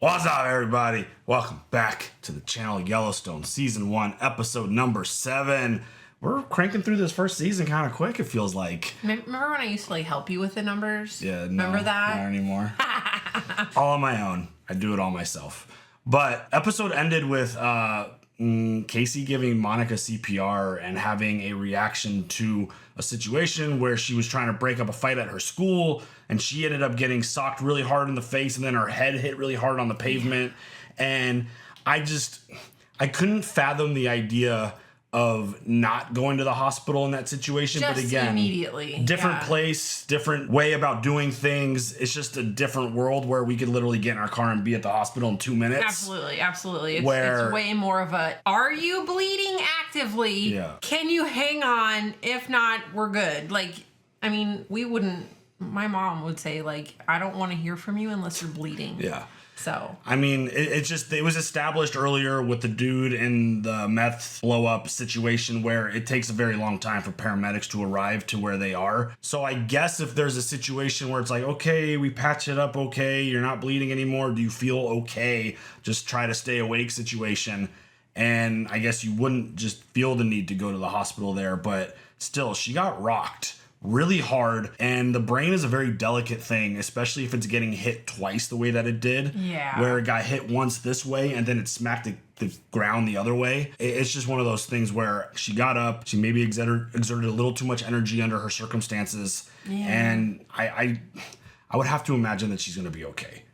What's up, everybody? Welcome back to the channel Yellowstone, Season 1, Episode number 7. We're cranking through this first season kind of quick, it feels like. Remember when I used to help you with the numbers? Yeah, no, remember that? Not anymore. All on my own. I do it all myself. But episode ended with Casey giving Monica CPR and having a reaction to a situation where she was trying to break up a fight at her school, and she ended up getting socked really hard in the face, and then her head hit really hard on the pavement. And I couldn't fathom the idea of not going to the hospital in that situation. Just but again, immediately. Different place, different way about doing things. It's just a different world where we could literally get in our car and be at the hospital in 2 minutes. Absolutely. It's way more of a, are you bleeding actively? Yeah. Can you hang on? If not, we're good. My mom would say, I don't want to hear from you unless you're bleeding. Yeah. So. I mean, it was established earlier with the dude in the meth blow up situation where it takes a very long time for paramedics to arrive to where they are. So I guess if there's a situation where it's like, okay, we patch it up, okay, you're not bleeding anymore, do you feel okay? Just try to stay awake situation. And I guess you wouldn't just feel the need to go to the hospital there, but still, she got rocked really hard, and the brain is a very delicate thing, especially if it's getting hit twice the way that it did. Yeah. Where it got hit once this way and then it smacked the ground the other way. It's just one of those things where she got up, she maybe exerted a little too much energy under her circumstances. Yeah. And I would have to imagine that she's going to be okay.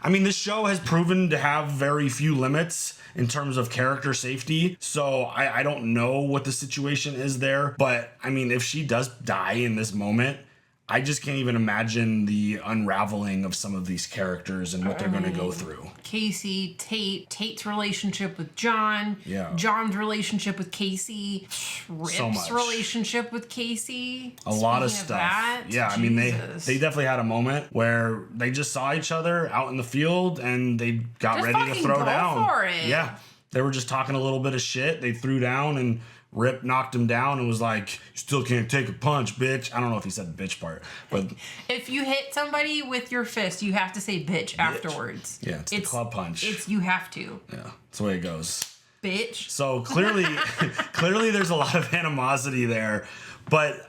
This show has proven to have very few limits in terms of character safety. So I don't know what the situation is there. But if she does die in this moment, I just can't even imagine the unraveling of some of these characters and what they're going to go through. Casey, Tate's relationship with John. Yeah. John's relationship with Casey. Rip's relationship with Casey. A lot of stuff. Yeah, Jesus. They definitely had a moment where they just saw each other out in the field and they got ready to throw down. For it. Yeah. They were just talking a little bit of shit. They threw down and Rip knocked him down and was like, "You still can't take a punch, bitch." I don't know if he said the bitch part, but if you hit somebody with your fist, you have to say bitch afterwards. Yeah, it's the club punch. You have to. Yeah, that's the way it goes. Bitch. So clearly there's a lot of animosity there, but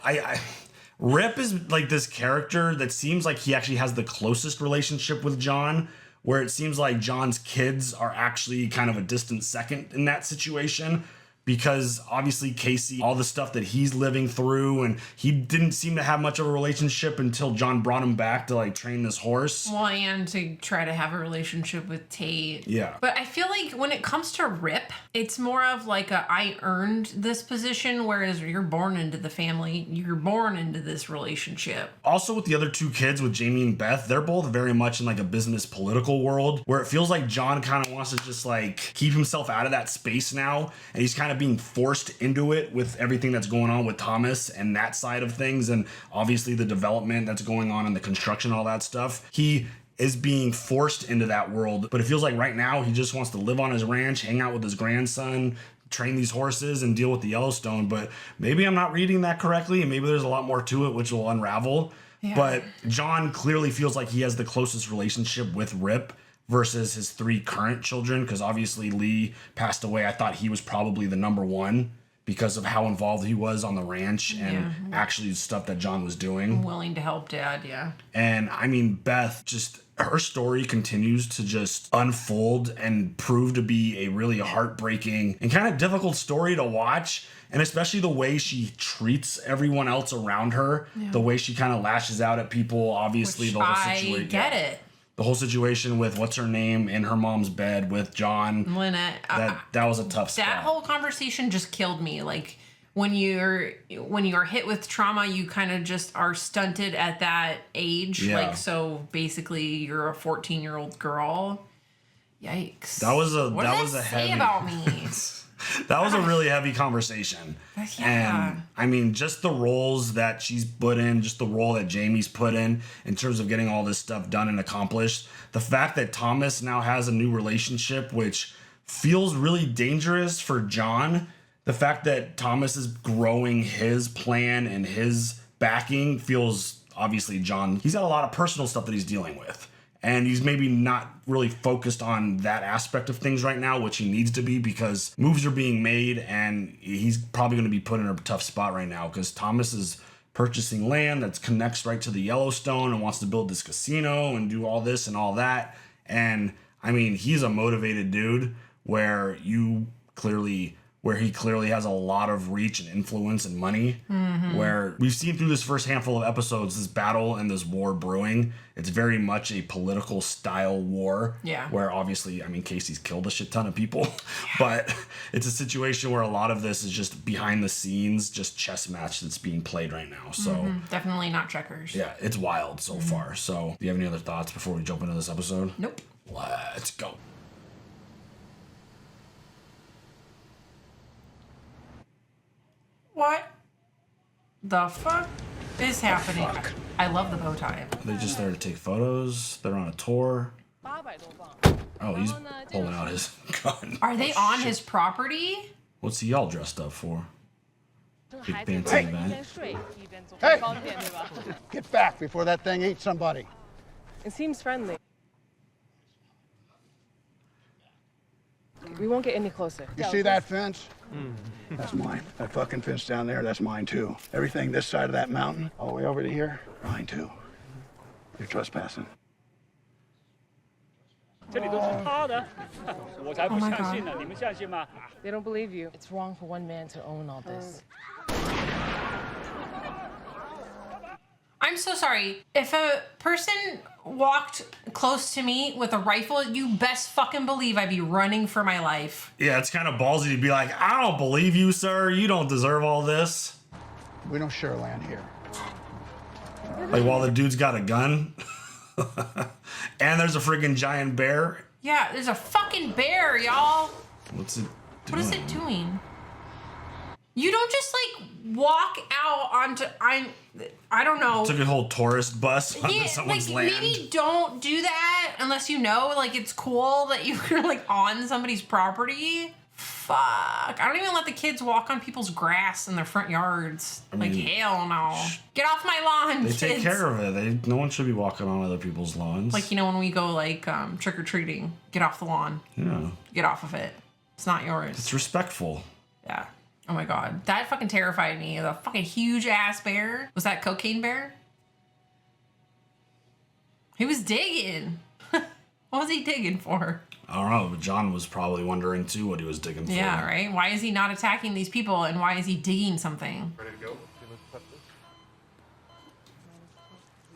Rip is like this character that seems like he actually has the closest relationship with John, where it seems like John's kids are actually kind of a distant second in that situation. Because obviously Casey, all the stuff that he's living through, and he didn't seem to have much of a relationship until John brought him back to train this horse. Well, and to try to have a relationship with Tate. Yeah. But I feel like when it comes to Rip, it's more of I earned this position, whereas you're born into the family, you're born into this relationship. Also with the other two kids, with Jamie and Beth, they're both very much in a business political world where it feels like John kind of wants to just keep himself out of that space now, and he's kind of being forced into it with everything that's going on with Thomas and that side of things, and obviously the development that's going on and the construction, all that stuff. He is being forced into that world, but it feels like right now he just wants to live on his ranch, hang out with his grandson, train these horses, and deal with the Yellowstone. But maybe I'm not reading that correctly, and maybe there's a lot more to it which will unravel. Yeah. But John clearly feels like he has the closest relationship with Rip versus his 3 current children, because obviously Lee passed away. I thought he was probably the number one because of how involved he was on the ranch and actually stuff that John was doing. I'm willing to help Dad, yeah. And Beth, just her story continues to just unfold and prove to be a really heartbreaking and kind of difficult story to watch. And especially the way she treats everyone else around her, the way she kind of lashes out at people, obviously. The whole situation. I get it. The whole situation with what's her name in her mom's bed with John. Lynette. That was a tough spot. That whole conversation just killed me. When you are hit with trauma, you kind of just are stunted at that age. Yeah. So basically you're a 14-year-old girl. Yikes. That was a what does that say about me? That was a really heavy conversation. Yeah. And just the roles that she's put in, just the role that Jamie's put in terms of getting all this stuff done and accomplished. The fact that Thomas now has a new relationship, which feels really dangerous for John. The fact that Thomas is growing his plan and his backing feels, obviously, John, he's got a lot of personal stuff that he's dealing with. And he's maybe not really focused on that aspect of things right now, which he needs to be, because moves are being made and he's probably going to be put in a tough spot right now because Thomas is purchasing land that connects right to the Yellowstone and wants to build this casino and do all this and all that. And I mean, he's a motivated dude where he clearly has a lot of reach and influence and money, where we've seen through this first handful of episodes, this battle and this war brewing. It's very much a political style war, where obviously, I mean, Casey's killed a shit ton of people, but it's a situation where a lot of this is just behind the scenes, just chess match that's being played right now. So definitely not checkers. Yeah, it's wild so far. So do you have any other thoughts before we jump into this episode? Nope. Let's go. What the fuck is happening? I love the bow tie. Are they just there to take photos? They're on a tour. Oh, he's pulling out his gun. Are they on his property? What's he all dressed up for? Big fancy event. Hey! Get back before that thing eats somebody. It seems friendly. We won't get any closer. You see that fence? That's mine. That fucking fence down there, that's mine too. Everything this side of that mountain, all the way over to here, mine too. You're trespassing. They don't believe you. It's wrong for one man to own all this. I'm so sorry. If a person walked close to me with a rifle, you best fucking believe I'd be running for my life. Yeah, it's kind of ballsy to be like, I don't believe you, sir. You don't deserve all this. We don't share land here. Like, while the dude's got a gun. And there's a freaking giant bear. Yeah, there's a fucking bear, y'all. What's it doing? What is it doing? You don't just like walk out onto I don't know. Took a whole tourist bus onto someone's land. Maybe don't do that unless you know like it's cool that you're like on somebody's property. Fuck. I don't even let the kids walk on people's grass in their front yards. I mean, hell no. Get off my lawn, They kids. take care of it. No one should be walking on other people's lawns. Like, you know, when we go like trick-or-treating, get off the lawn. Yeah. Get off of it. It's not yours. It's respectful. Yeah. Oh my god. That fucking terrified me. The fucking huge ass bear. Was that Cocaine Bear? He was digging. What was he digging for? I don't know, but John was probably wondering too what he was digging for. Yeah, right? Why is he not attacking these people and why is he digging something? Ready to go?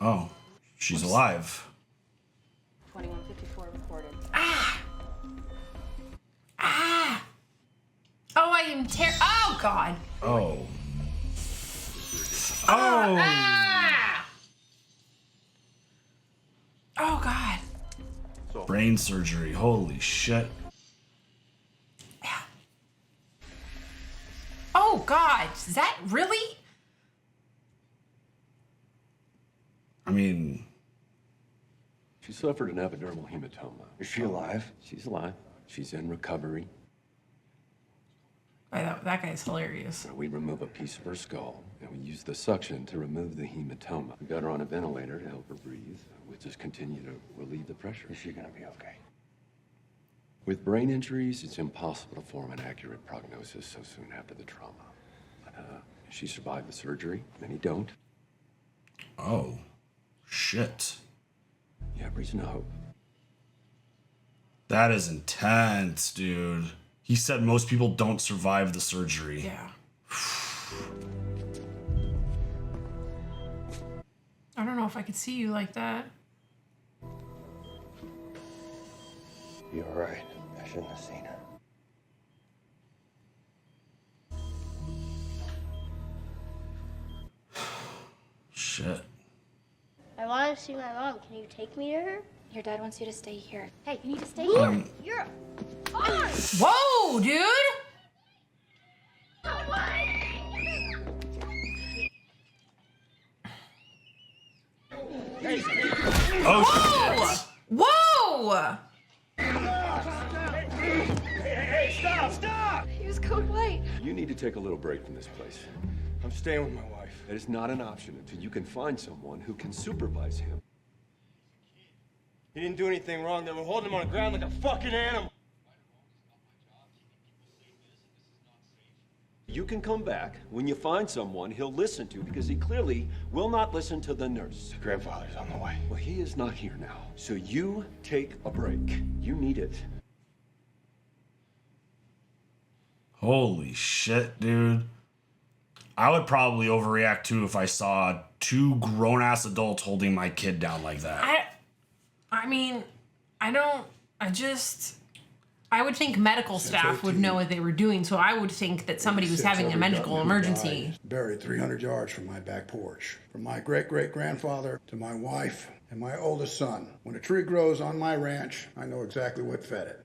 Oh, she's alive. 2154 recorded. Ah! Oh, I am oh god. Oh. Oh! Ah! Oh god. Brain surgery. Holy shit. Oh god. Is that really? I mean, She suffered an epidermal hematoma. Is she alive? She's alive. She's in recovery. That guy's hilarious. We remove a piece of her skull, and we use the suction to remove the hematoma. We got her on a ventilator to help her breathe. We'll just continue to relieve the pressure. Is she gonna be okay? With brain injuries, it's impossible to form an accurate prognosis so soon after the trauma. But, she survived the surgery, many don't. oh. Shit. You have reason to hope. That is intense, dude. He said most people don't survive the surgery. Yeah. I don't know if I could see you like that. You're right. I shouldn't have seen her. Shit. I want to see my mom. Can you take me to her? Your dad wants you to stay here. Hey, you need to stay here. You're. Whoa, dude! Oh, shit. Whoa! He was code white. You need to take a little break from this place. I'm staying with my wife. That is not an option until you can find someone who can supervise him. He didn't do anything wrong. They were holding him on the ground like a fucking animal. You can come back when you find someone he'll listen to, because he clearly will not listen to the nurse. Grandfather's on the way. Well, he is not here now, so you take a break. You need it. Holy shit, dude. I would probably overreact too if I saw two grown-ass adults holding my kid down like that. I mean, I would think medical staff would know what they were doing, so I would think that somebody was having a medical emergency. Buried 300 yards from my back porch. From my great-great-grandfather to my wife and my oldest son. When a tree grows on my ranch, I know exactly what fed it.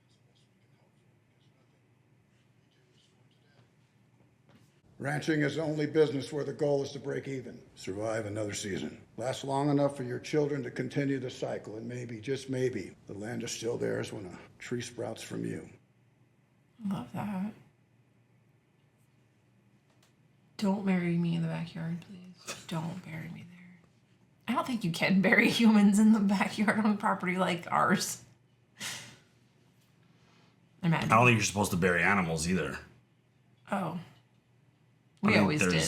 Ranching is the only business where the goal is to break even, survive another season. Last long enough for your children to continue the cycle, and maybe, just maybe, the land is still theirs when a tree sprouts from you. Love that. Don't bury me in the backyard, please. Don't bury me there. I don't think you can bury humans in the backyard on property like ours. Imagine. I don't think you're supposed to bury animals either. Oh. We always did.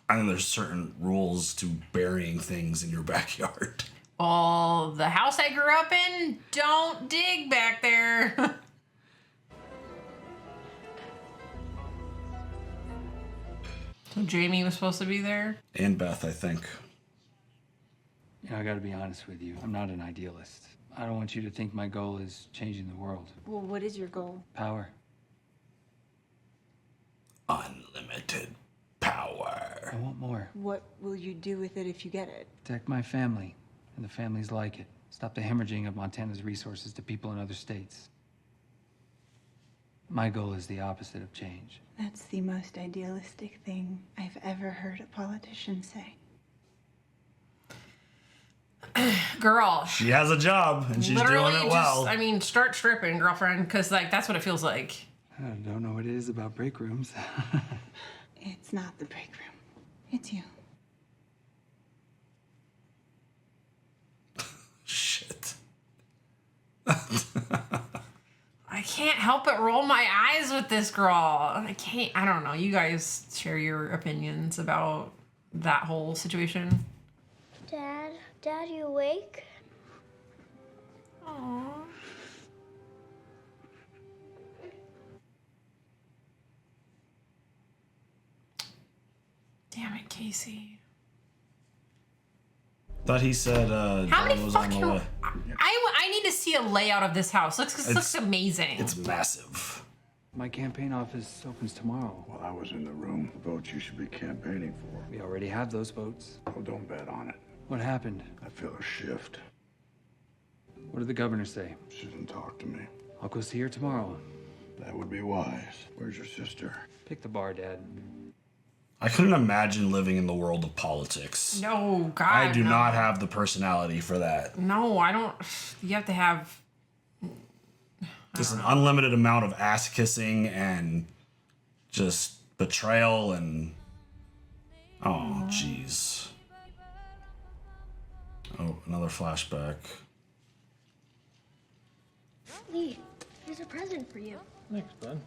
I think there's certain rules to burying things in your backyard. Well, the house I grew up in, don't dig back there. So Jamie was supposed to be there? And Beth, I think. You know, I gotta be honest with you. I'm not an idealist. I don't want you to think my goal is changing the world. Well, what is your goal? Power. Unlimited power. I want more. What will you do with it if you get it? Protect my family and the families like it. Stop the hemorrhaging of Montana's resources to people in other states. My goal is the opposite of change. That's the most idealistic thing I've ever heard a politician say. Girl. She has a job and she's doing it well. I mean, start stripping, girlfriend, because like that's what it feels like. I don't know what it is about break rooms. It's not the break room. It's you. Shit. I can't help but roll my eyes with this girl. I can't. I don't know. You guys share your opinions about that whole situation. Dad, you awake? Aww. Damn it, Casey. Thought he said How many John was on fucking... the way. I need to see a layout of this house. Looks amazing. It's massive. My campaign office opens tomorrow. Well, I was in the room. The votes you should be campaigning for. We already have those votes. Well, don't bet on it. What happened? I feel a shift. What did the governor say? She didn't talk to me. I'll go see her tomorrow. That would be wise. Where's your sister? Pick the bar, Dad. I couldn't imagine living in the world of politics. No, God. I do not have the personality for that. No, I don't. You have to have Just an unlimited amount of ass kissing and just betrayal and oh jeez. Oh, another flashback. Lee, here's a present for you. Thanks, bud.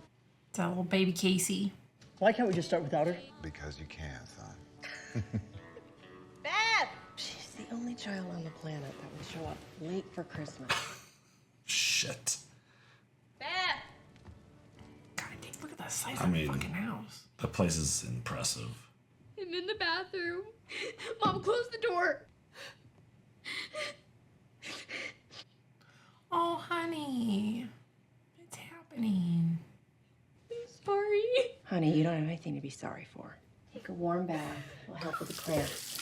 It's a little baby Casey. Why can't we just start without her? Because you can, son. Beth! She's the only child on the planet that would show up late for Christmas. Shit. Beth! God, look at the size of the fucking house. That place is impressive. I'm in the bathroom. Mom, close the door. Oh, honey. What's happening? I'm sorry. Honey, you don't have anything to be sorry for. Take a warm bath. It'll help with the cramps.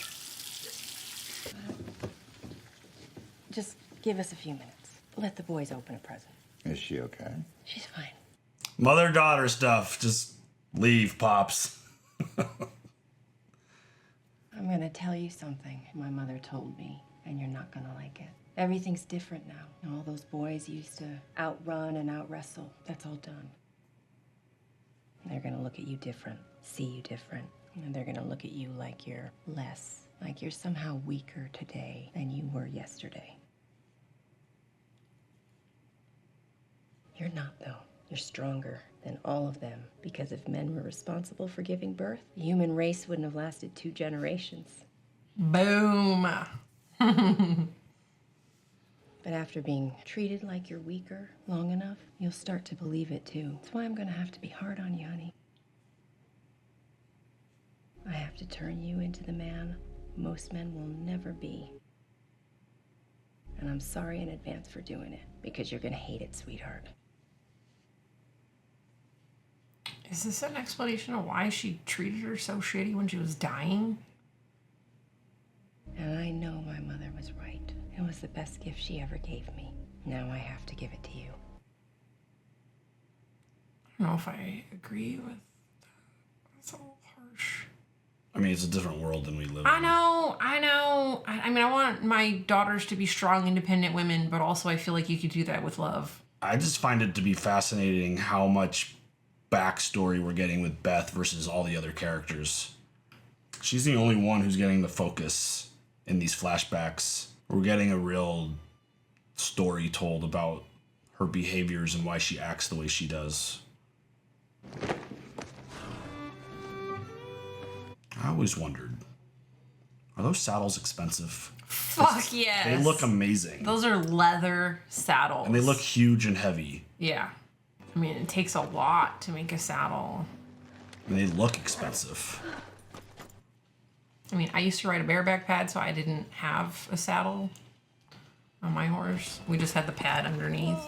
Just give us a few minutes. Let the boys open a present. Is she okay? She's fine. Mother-daughter stuff. Just leave, Pops. I'm gonna tell you something my mother told me, and you're not gonna like it. Everything's different now. All those boys used to outrun and outwrestle. That's all done. They're gonna look at you different, see you different, and they're gonna look at you like you're less, like you're somehow weaker today than you were yesterday. You're not, though. You're stronger than all of them, because if men were responsible for giving birth, the human race wouldn't have lasted 2 generations. Boom. But after being treated like you're weaker long enough, you'll start to believe it too. That's why I'm gonna have to be hard on you, honey. I have to turn you into the man most men will never be. And I'm sorry in advance for doing it, because you're gonna hate it, sweetheart. Is this an explanation of why she treated her so shitty when she was dying? And I know my mother was right. It was the best gift she ever gave me. Now I have to give it to you. I don't know if I agree with that. That's a little harsh. I mean, it's a different world than we live in. I know. I mean, I want my daughters to be strong, independent women, but also I feel like you could do that with love. I just find it to be fascinating how much backstory we're getting with Beth versus all the other characters. She's the only one who's getting the focus in these flashbacks. We're getting a real story told about her behaviors and why she acts the way she does. I always wondered, are those saddles expensive? Fuck yes. They look amazing. Those are leather saddles. And they look huge and heavy. Yeah. I mean, it takes a lot to make a saddle. And they look expensive. I mean, I used to ride a bareback pad, so I didn't have a saddle on my horse. We just had the pad underneath.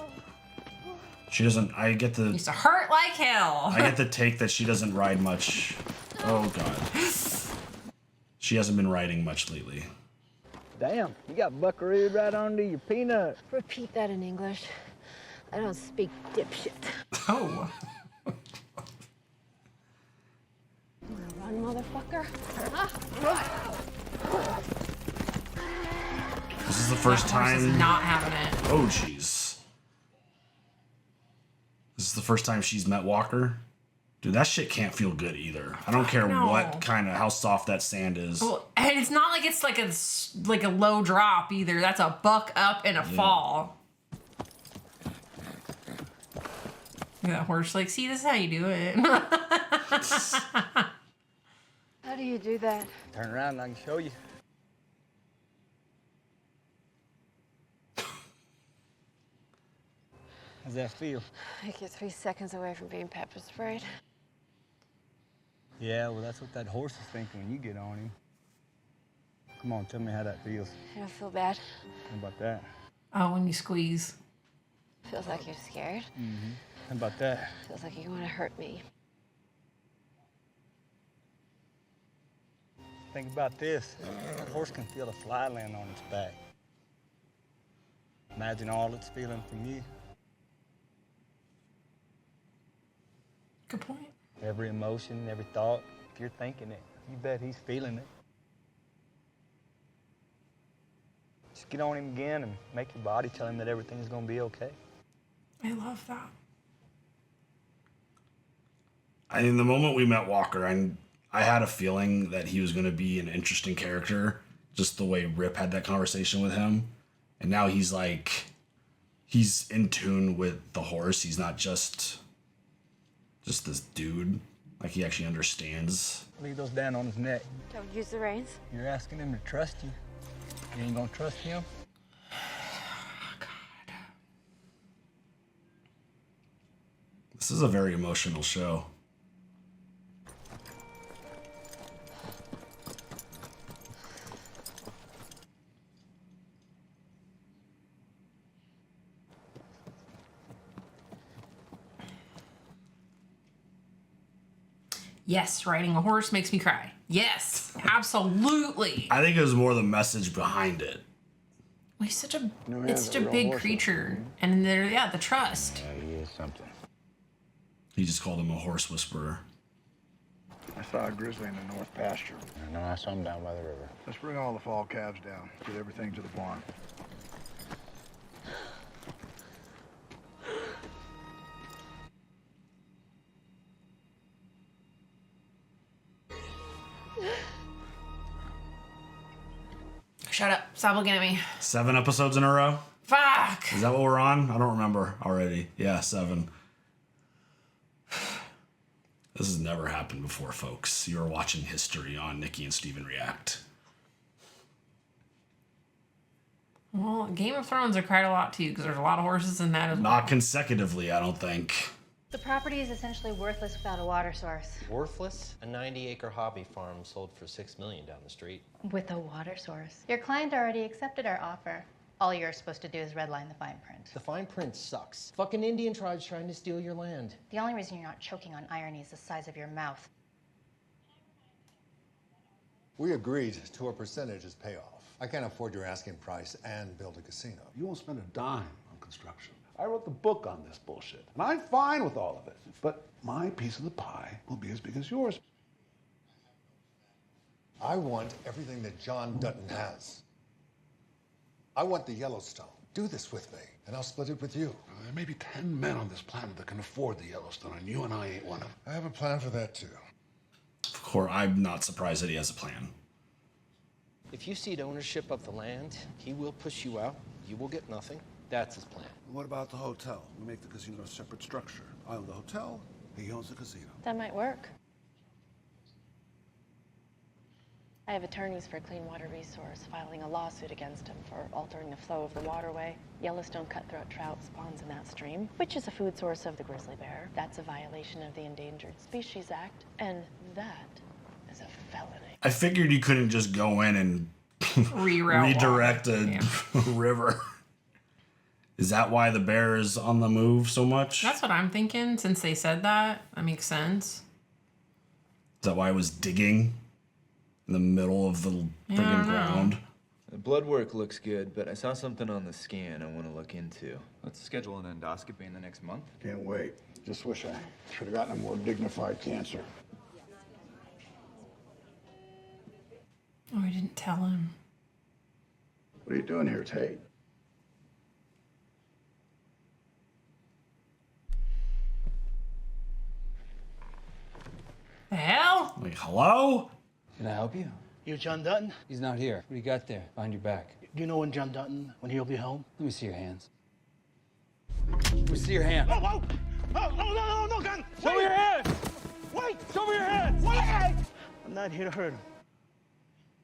She doesn't, I get the... It used to hurt like hell. I get the take that she doesn't ride much. Oh, God. She hasn't been riding much lately. Damn, you got buckarooed right onto your peanut. Repeat that in English. I don't speak dipshit. Oh. Run, motherfucker. This is the first That horse time... is not having it. Oh, jeez. This is the first time she's met Walker. Dude, that shit can't feel good either. I don't care what kind of, how soft that sand is. Well, and it's not like it's like a low drop either. That's a buck up and a fall. Look at that horse. Like, see, this is how you do it. How do you do that? Turn around and I can show you. How's that feel? Like you're 3 seconds away from being pepper sprayed. Yeah, well, that's what that horse is thinking when you get on him. Come on, tell me how that feels. I don't feel bad. How about that? Oh, when you squeeze. Feels like you're scared. Mm-hmm. How about that? Feels like you want to hurt me. Think about this. A horse can feel a fly land on its back. Imagine all it's feeling from you. Good point. Every emotion, every thought, if you're thinking it, you bet he's feeling it. Just get on him again and make your body tell him that everything's gonna be okay. I love that. In the moment we met Walker, I had a feeling that he was going to be an interesting character, just the way Rip had that conversation with him. And now he's in tune with the horse. He's not just this dude. Like, he actually understands. Leave those down on his neck. Don't use the reins. You're asking him to trust you. You ain't gonna trust him? God. This is a very emotional show. Yes, riding a horse makes me cry. Yes, absolutely. I think it was more the message behind it. Well, he's such a, No, it's such a big creature. And there, yeah, the trust. Yeah, he is something. He just called him a horse whisperer. I saw a grizzly in the north pasture. I know I saw him down by the river. Let's bring all the fall calves down. Get everything to the barn. Shut up. Stop looking at me. 7 episodes in a row? Fuck. Is that what we're on? I don't remember already. Yeah, 7. This has never happened before, folks. You're watching history on Nikki and Steven React. Well, Game of Thrones are quite a lot too, because there's a lot of horses in that as well. Not consecutively, I don't think. The property is essentially worthless without a water source. Worthless? A 90-acre hobby farm sold for $6 million down the street. With a water source. Your client already accepted our offer. All you're supposed to do is redline the fine print. The fine print sucks. Fucking Indian tribes trying to steal your land. The only reason you're not choking on irony is the size of your mouth. We agreed to a percentage as payoff. I can't afford your asking price and build a casino. You won't spend a dime on construction. I wrote the book on this bullshit, and I'm fine with all of it. But my piece of the pie will be as big as yours. I want everything that John Dutton has. I want the Yellowstone. Do this with me, and I'll split it with you. There may be 10 men on this planet that can afford the Yellowstone, and you and I ain't one of them. I have a plan for that, too. Of course, I'm not surprised that he has a plan. If you cede ownership of the land, he will push you out. You will get nothing. That's his plan. What about the hotel? We make the casino a separate structure. I own the hotel, he owns the casino. That might work. I have attorneys for Clean Water Resource filing a lawsuit against him for altering the flow of the waterway. Yellowstone cutthroat trout spawns in that stream, which is a food source of the grizzly bear. That's a violation of the Endangered Species Act, and that is a felony. I figured you couldn't just go in and redirect a river. Is that why the bear is on the move so much? That's what I'm thinking, since they said that. That makes sense. Is that why it was digging in the middle of the friggin' ground? The blood work looks good, but I saw something on the scan I want to look into. Let's schedule an endoscopy in the next month. Can't wait. Just wish I should have gotten a more dignified cancer. Oh, I didn't tell him. What are you doing here, Tate? The hell? Like, hello? Can I help you? You John Dutton? He's not here. What do you got there? Behind your back. Do you know when John Dutton, when he'll be home? Let me see your hands. Let me see your hand. Oh, whoa! Oh, no, gun! Show me your hands! Wait! Show me your hands! Wait! I'm not here to hurt him.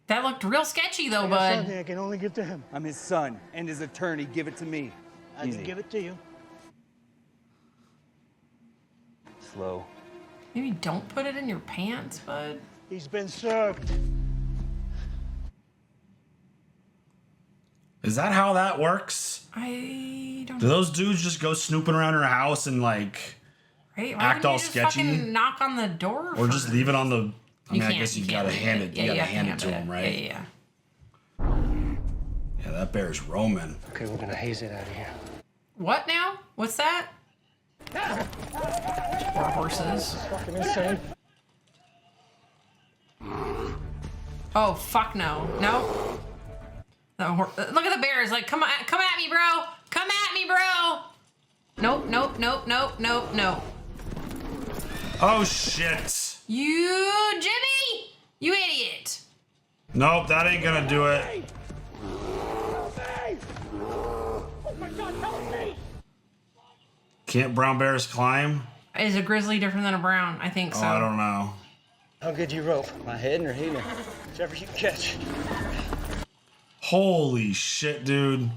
That looked real sketchy, though, I got bud. something I can only give to him. I'm his son and his attorney. Give it to me. I can give it to you. Slow. Maybe don't put it in your pants, bud. He's been served. Is that how that works? I don't Do know. those dudes just go snooping around her house and like Right? Why act wouldn't all you just sketchy? fucking knock on the door Or just leave it on the... I mean, I guess you gotta hand it. Yeah, You gotta have to hand it to hand him, it. right? Yeah. Yeah, that bear's roaming. Okay, we're gonna haze it out of here. What now? What's that? Poor horses. Fucking insane. Oh, fuck no. No. Look at the bears. Like, come at me, bro. Come at me, bro. Nope, nope, nope, nope, nope, nope. Oh, shit. You, Jimmy! You idiot. Nope, that ain't gonna do it. Oh my God, help me! Can't brown bears climb? Is a grizzly different than a brown? I think so. Oh, I don't know. How good you rope? My head or healing? Whichever you catch. Holy shit, dude.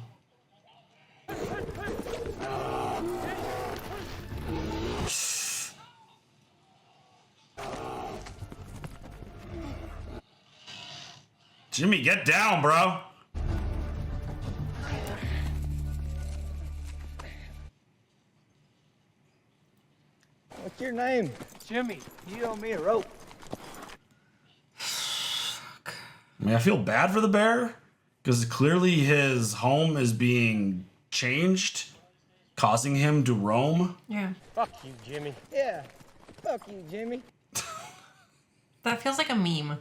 Jimmy, get down, bro. What's your name? Jimmy. You owe me a rope. I mean, I feel bad for the bear because clearly his home is being changed, causing him to roam. Yeah. Fuck you, Jimmy. Yeah. Fuck you, Jimmy. That feels like a meme.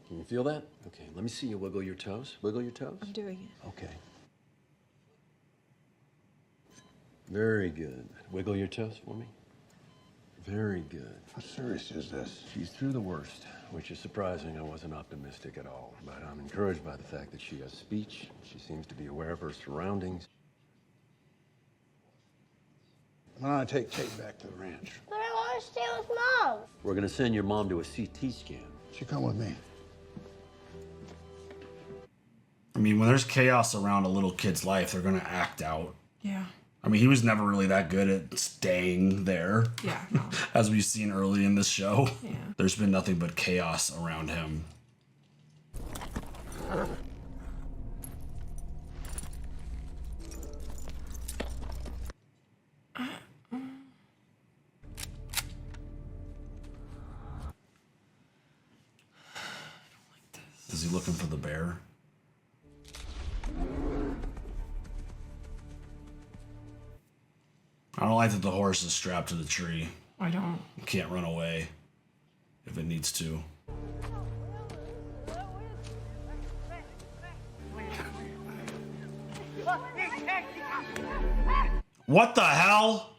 Can you feel that? Okay, let me see you wiggle your toes. Wiggle your toes. I'm doing it. Okay. Very good. Wiggle your toes for me. Very good. How serious is this? She's through the worst, which is surprising. I wasn't optimistic at all. But I'm encouraged by the fact that she has speech. She seems to be aware of her surroundings. I'm gonna take Kate back to the ranch. But I want to stay with Mom. We're gonna send your mom to a CT scan. She come with me. I mean, when there's chaos around a little kid's life, they're gonna act out. Yeah. I mean, he was never really that good at staying there. Yeah, no. As we've seen early in this show. Yeah. There's been nothing but chaos around him. Is he looking for the bear? I don't like that the horse is strapped to the tree. I don't. It can't run away if it needs to. What the hell?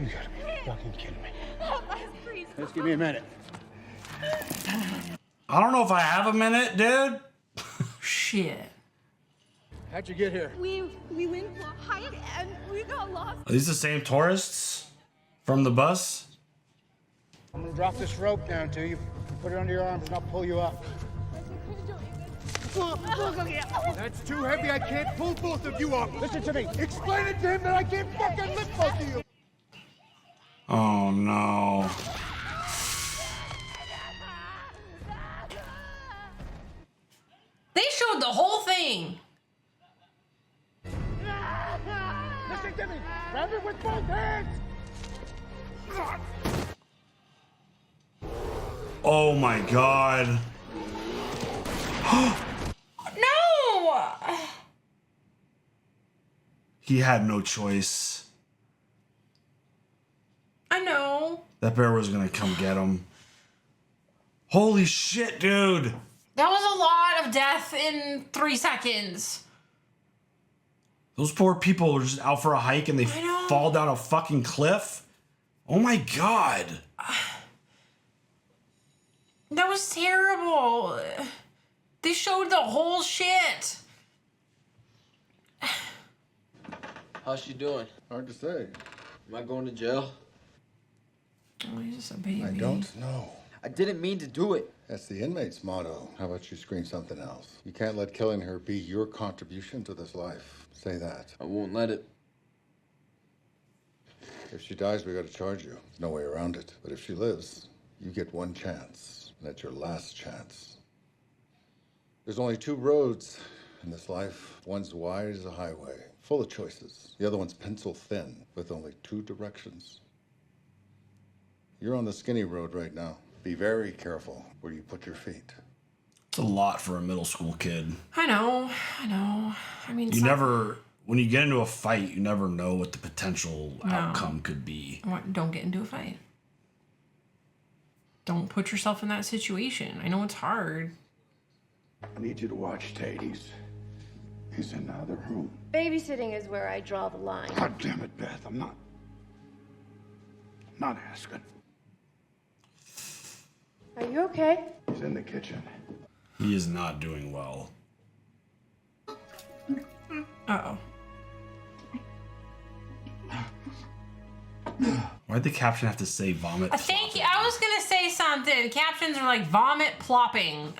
You gotta be fucking kidding me. Just give me a minute. I don't know if I have a minute, dude. Shit. How'd you get here? We went for a hike and we got lost. Are these the same tourists from the bus? I'm gonna drop this rope down to you. Put it under your arms and I'll pull you up. That's too heavy. I can't pull both of you up. Listen to me. Explain it to him that I can't fucking lift both of you. Oh no. They showed the whole thing. Listen to me. Grab it with both hands. Oh my god. No! He had no choice. I know. That bear was gonna come get him. Holy shit, dude. That was a lot of death in 3 seconds. Those poor people are just out for a hike and they fall down a fucking cliff. Oh my god. That was terrible. They showed the whole shit. How's she doing? Hard to say. Am I going to jail? Oh, he's just a baby. I don't know. I didn't mean to do it. That's the inmate's motto. How about you scream something else? You can't let killing her be your contribution to this life. Say that. I won't let it. If she dies, we gotta charge you. There's no way around it. But if she lives, you get one chance. And that's your last chance. There's only 2 roads in this life. One's wide as a highway, full of choices. The other one's pencil thin, with only 2 directions. You're on the skinny road right now. Be very careful where you put your feet. It's a lot for a middle school kid. I know. I mean, You never, when you get into a fight, you never know what the potential outcome could be. Don't get into a fight. Don't put yourself in that situation. I know it's hard. I need you to watch Tate. He's in the other room. Babysitting is where I draw the line. God damn it, Beth. I'm not asking. Are you okay? He's in the kitchen. He is not doing well. Uh-oh. Why'd the caption have to say vomit? Thank you. I was gonna say something. Captions are like vomit plopping.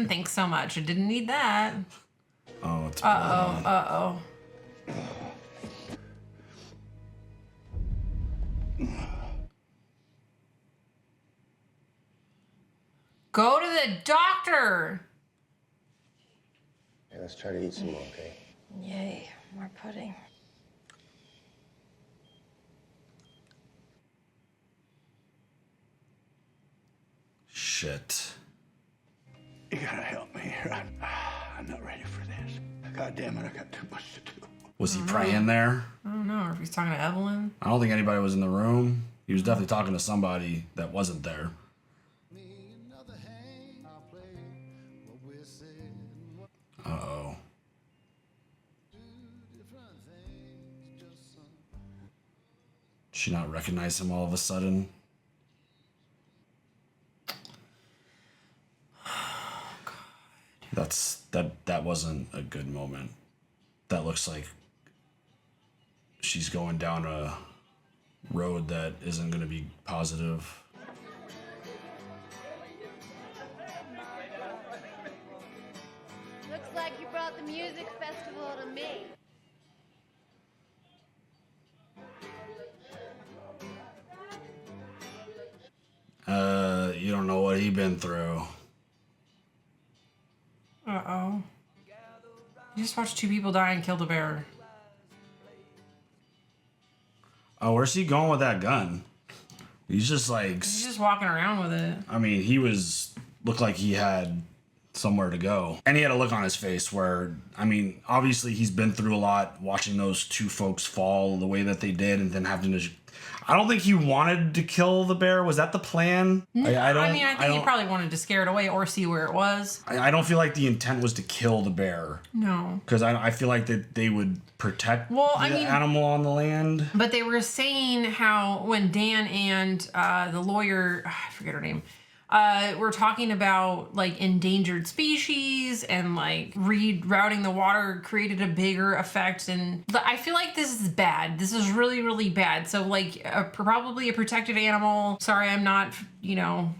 Thanks so much. I didn't need that. Oh, it's Uh-oh. Go to the doctor. Hey, let's try to eat some more, okay? Yay, more pudding. Shit. You gotta help me here. I'm not ready for this. God damn it, I got too much to do. Was he praying there? I don't know if he's talking to Evelyn. I don't think anybody was in the room. He was definitely talking to somebody that wasn't there. Uh-oh. She not recognize him all of a sudden. Oh, God. That wasn't a good moment. That looks like she's going down a road that isn't going to be positive. Looks like you brought the music festival to me. You don't know what he been through. Uh-oh. You just watched 2 people die and killed a bear. Oh, where's he going with that gun? He's just like... He's just walking around with it. I mean, looked like he had somewhere to go. And he had a look on his face where, I mean, obviously he's been through a lot watching those 2 folks fall the way that they did and then having to... I don't think he wanted to kill the bear. Was that the plan? No, I think he probably wanted to scare it away or see where it was. I don't feel like the intent was to kill the bear. No. Because I feel like that they would protect the animal on the land. But they were saying how when Dan and the lawyer, I forget her name, we're talking about like endangered species and like rerouting the water created a bigger effect. And I feel like this is bad. This is really, really bad. So like probably a protected animal. Sorry, I'm not,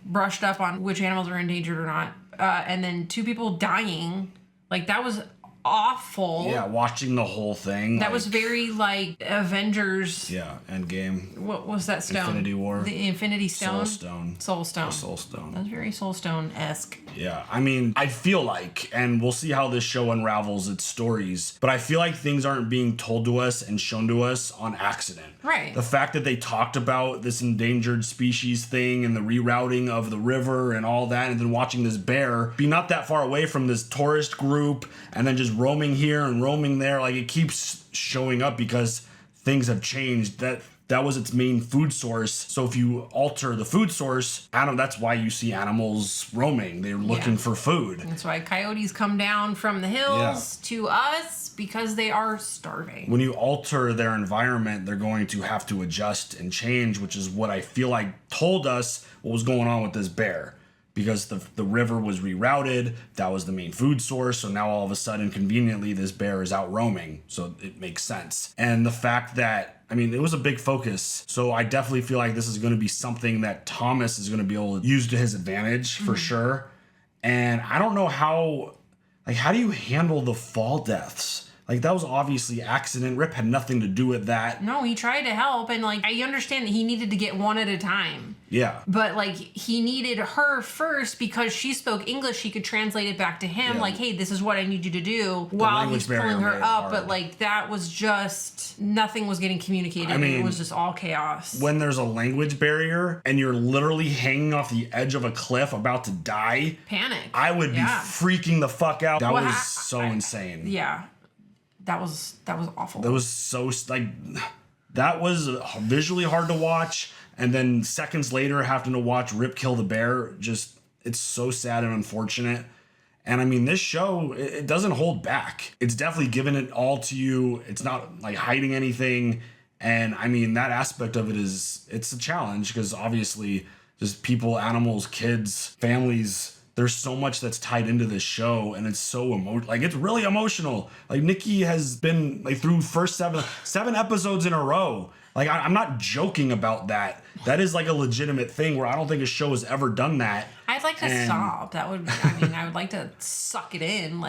brushed up on which animals are endangered or not. And then 2 people dying. Like that was awful. Yeah, watching the whole thing. That was very like Avengers. Yeah, Endgame. What was that stone? Infinity War. The Infinity Stone. Soul Stone. Soul Stone. The Soul Stone. That was very Soul Stone-esque. Yeah, I mean, I feel like, and we'll see how this show unravels its stories, but I feel like things aren't being told to us and shown to us on accident. Right. The fact that they talked about this endangered species thing and the rerouting of the river and all that, and then watching this bear be not that far away from this tourist group and then just roaming here and roaming there, like it keeps showing up because things have changed. That was its main food source. So if you alter the food source, that's why you see animals roaming. They're looking for food. That's why coyotes come down from the hills to us because they are starving. When you alter their environment, they're going to have to adjust and change, which is what I feel like told us what was going on with this bear. Because the river was rerouted, that was the main food source, so now all of a sudden, conveniently, this bear is out roaming, so it makes sense. And the fact that, it was a big focus, so I definitely feel like this is going to be something that Thomas is going to be able to use to his advantage, for sure. And I don't know how do you handle the fall deaths? Like, that was obviously accident. Rip had nothing to do with that. No, he tried to help, and I understand that he needed to get one at a time. Yeah. But he needed her first because she spoke English. She could translate it back to him. Yeah. Hey, this is what I need you to do while he's pulling her up. But that was just nothing was getting communicated. It was just all chaos. When there's a language barrier and you're literally hanging off the edge of a cliff about to die, panic. I would be freaking the fuck out. That was so insane. Yeah. That was awful. That was so that was visually hard to watch, and then seconds later having to watch Rip kill the bear, just it's so sad and unfortunate. And this show, it doesn't hold back. It's definitely giving it all to you. It's not hiding anything. And that aspect of it it's a challenge because obviously just people, animals, kids, families, there's so much that's tied into this show, and it's so it's really emotional. Nikki has been through first seven episodes in a row. I'm not joking about that. That is a legitimate thing where I don't think a show has ever done that. I'd like to stop. That would, I would like to suck it in.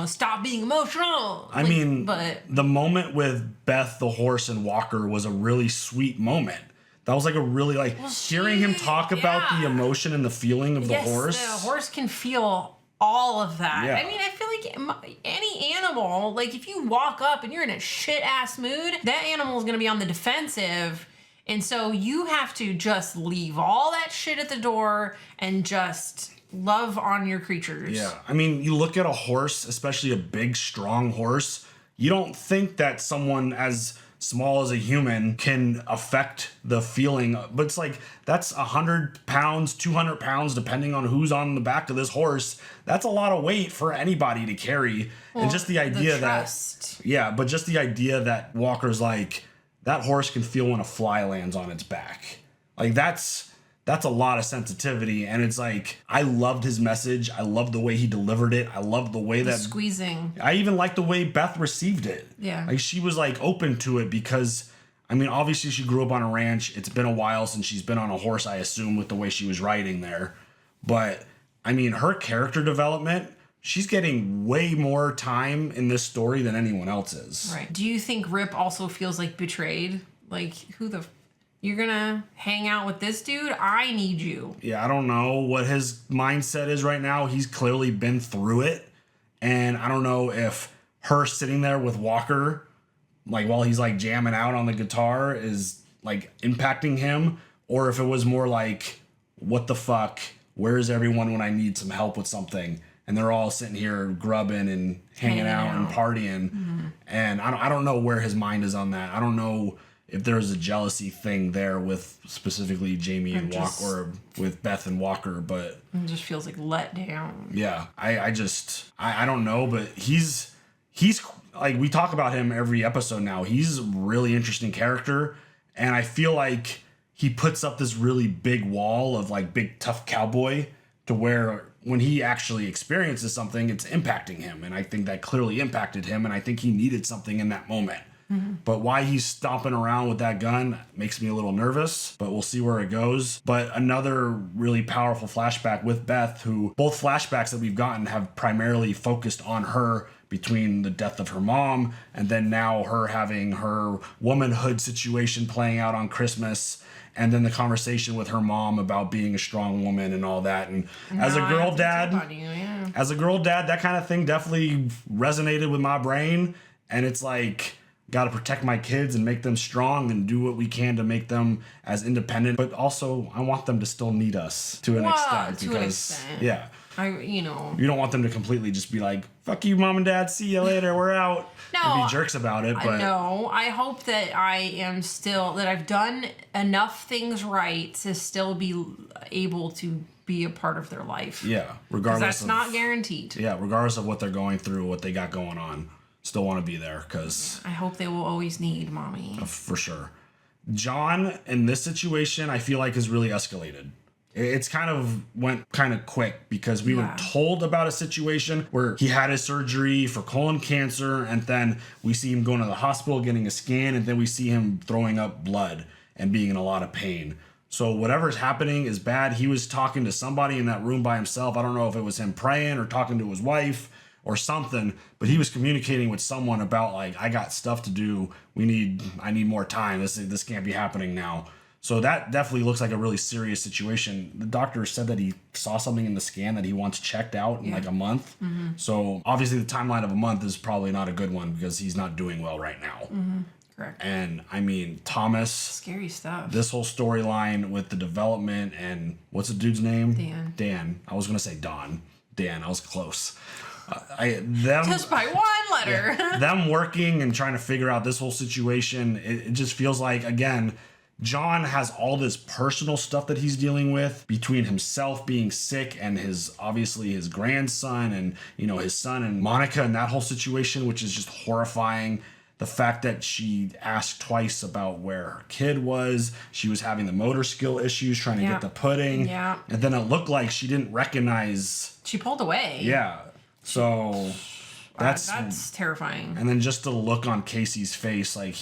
Stop being emotional. But the moment with Beth, the horse, and Walker was a really sweet moment. That was a really hearing him talk about the emotion and the feeling of the horse. The horse can feel all of that. Yeah. I feel like any animal, if you walk up and you're in a shit ass mood, that animal is going to be on the defensive. And so you have to just leave all that shit at the door and just love on your creatures. Yeah. You look at a horse, especially a big, strong horse, you don't think that someone as small as a human can affect the feeling, but it's that's 100 pounds, 200 pounds, depending on who's on the back of this horse. That's a lot of weight for anybody to carry. And just the idea but just the idea that Walker's that horse can feel when a fly lands on its back. Like that's a lot of sensitivity. And it's like, I loved his message. I loved the way he delivered it. I loved the way that squeezing. I even liked the way Beth received it. Yeah. Like she was like open to it because, I mean, obviously she grew up on a ranch. It's been a while since she's been on a horse, I assume, with the way she was riding there. But I mean, her character development, she's getting way more time in this story than anyone else is. Right. Do you think Rip also feels like betrayed? Like, you're gonna hang out with this dude? I need you. Yeah, I don't know what his mindset is right now. He's clearly been through it. And I don't know if her sitting there with Walker, like while he's like jamming out on the guitar, is like impacting him, or if it was more like, what the fuck? Where's everyone when I need some help with something? And they're all sitting here grubbing and hanging out and partying. Mm-hmm. And I don't know where his mind is on that. I don't know if there's a jealousy thing there with specifically Jamie and Walker, or with Beth and Walker, but it just feels like let down. Yeah, I don't know, but he's like, we talk about him every episode now. He's a really interesting character, and I feel like he puts up this really big wall of like big tough cowboy to where when he actually experiences something, it's impacting him, and I think that clearly impacted him, and I think he needed something in that moment. Mm-hmm. But why he's stomping around with that gun makes me a little nervous, but we'll see where it goes. But another really powerful flashback with Beth, who both flashbacks that we've gotten have primarily focused on her between the death of her mom and then now her having her womanhood situation playing out on Christmas, and then the conversation with her mom about being a strong woman and all that. And as a girl dad, that kind of thing definitely resonated with my brain. And it's like, got to protect my kids and make them strong and do what we can to make them as independent. But also, I want them to still need us to an extent. Because, yeah. You don't want them to completely just be like, fuck you, mom and dad, see you later, we're out. No, and be jerks about it. But no, I hope that I've done enough things right to still be able to be a part of their life. Yeah, regardless. That's not guaranteed. Yeah, regardless of what they're going through, what they got going on. Still want to be there because I hope they will always need mommy. For sure. John, in this situation, I feel like has really escalated. It's kind of went kind of quick because we were told about a situation where he had his surgery for colon cancer, and then we see him going to the hospital getting a scan, and then we see him throwing up blood and being in a lot of pain. So whatever's happening is bad. He was talking to somebody in that room by himself. I don't know if it was him praying or talking to his wife or something, but he was communicating with someone about like, I got stuff to do. I need more time. This can't be happening now. So that definitely looks like a really serious situation. The doctor said that he saw something in the scan that he wants checked out in like a month. Mm-hmm. So obviously the timeline of a month is probably not a good one because he's not doing well right now. Mm-hmm. Correct. And I mean, Thomas. Scary stuff. This whole storyline with the development and what's the dude's name? Dan. I was going to say Don. Dan, I was close. Just by one letter. Yeah, them working and trying to figure out this whole situation, it just feels like, again, John has all this personal stuff that he's dealing with between himself being sick and obviously his grandson and, his son and Monica and that whole situation, which is just horrifying. The fact that she asked twice about where her kid was. She was having the motor skill issues, trying to get the pudding. Yeah. And then it looked like she didn't recognize. She pulled away. Yeah. So that's terrifying. And then just the look on Casey's face, like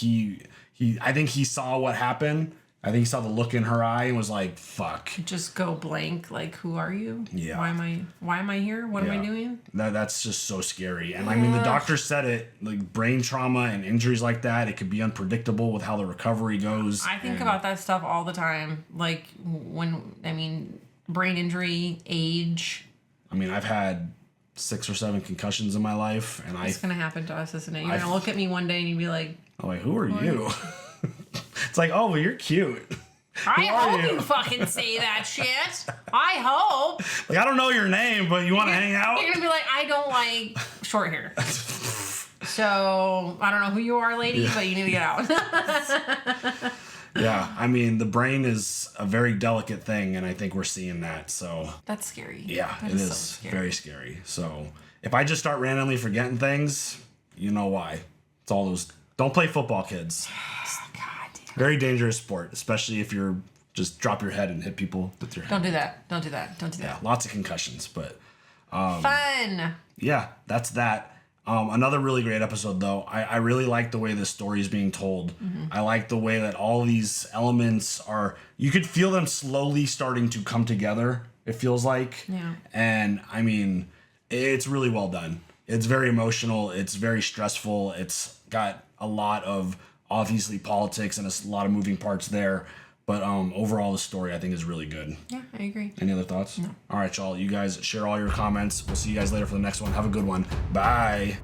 I think he saw what happened. I think he saw the look in her eye and was like, fuck. Just go blank. Like, who are you? Yeah. Why am I here? What am I doing? That's just so scary. And I mean, the doctor said it, like brain trauma and injuries like that, it could be unpredictable with how the recovery goes. I think about that stuff all the time. Like brain injury, age. I mean, I've had 6 or 7 concussions in my life. And it's going to happen to us, isn't it? You're going to look at me one day and you'd be like, I'm like, who are you? It's like, oh, well, you're cute. I hope you fucking say that shit. I hope. Like, I don't know your name, but you want to hang out? You're going to be like, I don't like short hair. So, I don't know who you are, lady, but you need to get out. Yeah, I mean, the brain is a very delicate thing, and I think we're seeing that, so. That's scary. Yeah, that it is so scary. Very scary. So, if I just start randomly forgetting things, you know why. It's all those, don't play football, kids. God, Very dangerous sport, especially if you're just drop your head and hit people with your head. Don't do that. Don't do that. Don't do that. Lots of concussions, but Fun. yeah, that's that. Another really great episode, though. I really like the way the story is being told. I like the way that all these elements are, you could feel them slowly starting to come together, it feels like. Yeah. And I mean, it's really well done. It's very emotional. It's very stressful. It's got a lot of, obviously, politics and a lot of moving parts there. But overall, the story, I think, is really good. Yeah, I agree. Any other thoughts? No. All right, y'all. You guys share all your comments. We'll see you guys later for the next one. Have a good one. Bye.